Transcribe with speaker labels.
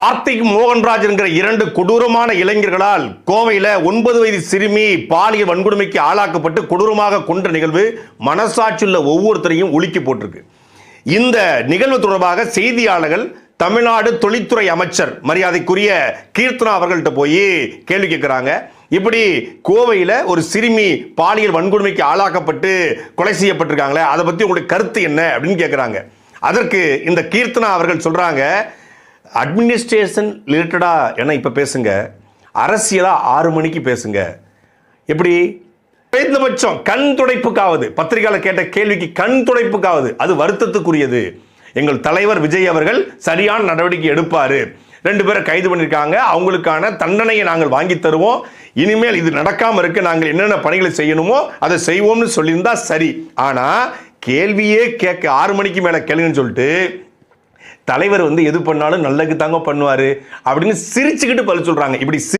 Speaker 1: கார்த்திக் மோகன்ராஜ் என்கிற இரண்டு கொடூரமான இளைஞர்களால் கோவையில் 9 வயது சிறுமி பாலியல் வன்கொடுமைக்கு ஆளாக்கப்பட்டு கொடூரமாக கொன்ற நிகழ்வு மனசாட்சியுள்ள ஒவ்வொருத்தரையும் உலுக்கி போட்டிருக்கு. இந்த நிகழ்வு தொடர்பாக செய்தியாளர்கள் தமிழ்நாடு தொழில்துறை அமைச்சர் மரியாதைக்குரிய கீர்த்தனா அவர்கள்ட்ட போய் கேள்வி கேட்கிறாங்க. இப்படி கோவையில் ஒரு சிறுமி பாலியல் வன்கொடுமைக்கு ஆளாக்கப்பட்டு கொலை செய்யப்பட்டிருக்காங்களே, அதை பற்றி உங்களுடைய கருத்து என்ன அப்படின்னு கேட்குறாங்க. அதற்கு இந்த கீர்த்தனா அவர்கள் சொல்றாங்க, அட்மினிஸ்ட்ரேஷன் ரிலேட்டடா என்ன இப்ப பேசுங்க, அரசியலா 6 மணிக்கு பேசுங்க. எப்படி குறைந்தபட்சம் கண் துடைப்புக்காவது, பத்திரிகையாளர் கேட்ட கேள்விக்கு கண் துடைப்புக்காவது, அது வருத்தத்துக்குரியது. எங்கள் தலைவர் விஜய் அவர்கள் சரியான நடவடிக்கை எடுப்பாரு. 2 பேரை கைது பண்ணியிருக்காங்க, அவங்களுக்கான தண்டனையை நாங்கள் வாங்கி தருவோம். இனிமேல் இது நடக்காம இருக்க நாங்கள் என்னென்ன பணிகளை செய்யணுமோ அதை செய்வோம்னு சொல்லியிருந்தா சரி. ஆனா கேள்வியே கேட்க 6 மணிக்கு மேல கேளுங்கன்னு சொல்லிட்டு தலைவர் எது பண்ணாலும் நல்லதுக்கு தாங்க பண்ணுவாரு அப்படின்னு சிரிச்சுக்கிட்டு பதில் சொல்றாங்க. இப்படி